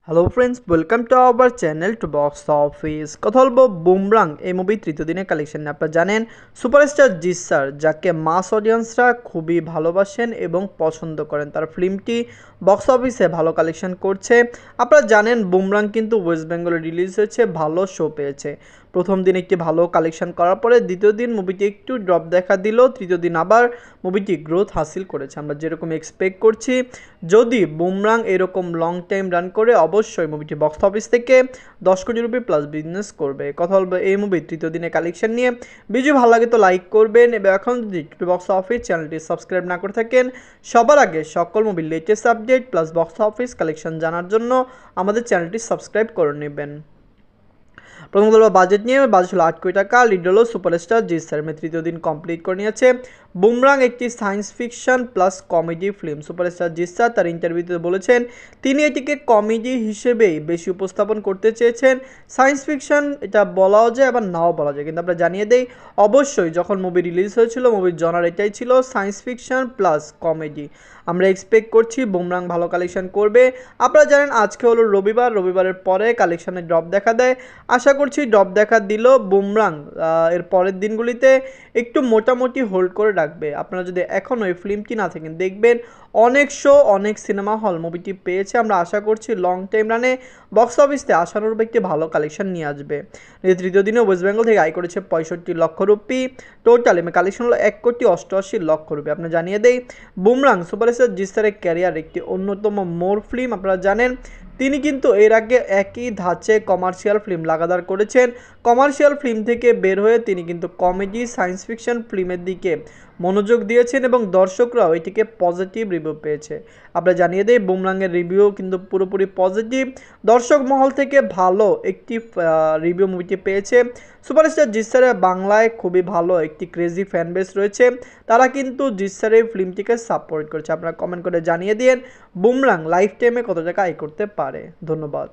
Hello friends, welcome to our channel to box office. কথা বলবো বুমরাং এই মুভি তৃতীয় দিনের কালেকশন। আপনারা জানেন সুপারস্টার জিৎ স্যার, যাকে মাস অডিয়েন্সরা খুবই ভালোবাসেন এবং পছন্দ করেন, তার ফিল্মটি বক্স অফিসে ভালো কালেকশন করছে। আপনারা জানেন বুমরাং কিন্তু ওয়েস্ট বেঙ্গলে রিলিজ হয়েছে, ভালো শো পেয়েছে। প্রথম দিন একটি ভালো কালেকশন করার পরে দ্বিতীয় দিন মুভিটি একটু ড্রপ দেখা দিল, তৃতীয় দিন আবার মুভিটি গ্রোথ হাসিল করেছে। আমরা যেরকম এক্সপেক্ট করছি, যদি বুমরাং এরকম লং টাইম রান করে অবশ্যই মুভিটি বক্স অফিস থেকে 10 কোটি রুপি প্লাস বিজনেস করবে। কথা বলবো এই মুভির তৃতীয় দিনের কালেকশন নিয়ে। ভিডিও ভালো লাগে তো লাইক করবেন এবং এখন যদি বক্স অফিস চ্যানেলটি সাবস্ক্রাইব না করে থাকেন, সবার আগে সকল মুভির latest update plus box office collection জানার জন্য আমাদের চ্যানেলটি সাবস্ক্রাইব করে নেবেন। প্রথম বলবো বাজেট নিয়ে। বাজেট হলো 8 কোটি টাকা। লিড হলো সুপারস্টার জিৎ স্যার। তৃতীয় দিন কমপ্লিট করে নিয়েছে। বুমরাং একটি science fiction plus comedy film. Superstar Jeet sir তার ইন্টারভিউতে বলেছেন তিনি এটিকে কমেডি হিসেবেই বেশি উপস্থাপন করতে চেয়েছেন। সায়েন্স ফিকশন এটা বলাও যায় আবার নাও বলা যায়, কিন্তু আমরা জানিয়ে দেই অবশ্যই যখন মুভি রিলিজ হয়েছিল মুভির জনার এটাই ছিল সায়েন্স ফিকশন প্লাস কমেডি। আমরা এক্সপেক্ট করছি বুমরাং ভালো কালেকশন করবে। আপনারা জানেন আজকে হলো রবিবার, রবিবারের পরে কালেকশানে ড্রপ দেখা দেয়। আশা করছি ড্রপ দেখা দিল বুমরাং এর পরের দিনগুলিতে একটু মোটামুটি হোল্ড করে রাখবে। আপনারা যদি এখনও এই ফিল্মটি না থাকেন, দেখবেন অনেক শো অনেক সিনেমা হল মুভিটি পেয়েছে। আমরা আশা করছি লং টাইম রানে বক্স অফিসে আশানুরূপ একটি ভালো কালেকশন নিয়ে আসবে। তৃতীয় দিনে ওয়েস্ট বেঙ্গল থেকে আয় করেছে 65 লক্ষ রুপি। টোটাল কালেকশন হলো 1,88,00,000 রুপি। আপনারা জানিয়ে দেই বুমরাং সুপারস্টার জিৎ স্যারের ক্যারিয়ার একটি অন্যতম মোর ফিল্ম। আপনারা জানেন তিনি কিন্তু এর আগে একই ধাঁচে কমার্শিয়াল ফিল্ম লাগাতার করেছেন। কমার্শিয়াল ফিল্ম থেকে বের হয়ে তিনি কিন্তু কমেডি সায়েন্স ফিকশন ফিল্মের দিকে মনোযোগ দিয়েছেন এবং দর্শকরাও এটিকে পজিটিভ রিভিউ পেয়েছে। আমরা জানিয়ে দিই বুমরাংয়ের রিভিউ কিন্তু পুরোপুরি পজিটিভ। দর্শক মহল থেকে ভালো একটি রিভিউ মুভিটি পেয়েছে। সুপারস্টার জিৎ স্যারের বাংলায় খুবই ভালো একটি ক্রেজি ফ্যান বেস রয়েছে, তারা কিন্তু জিৎ স্যারের ফিল্মটিকে সাপোর্ট করছে। আপনারা কমেন্ট করে জানিয়ে দিন বুমরাং লাইফ টাইমে কত টাকা আয় করতে পারে। ধন্যবাদ।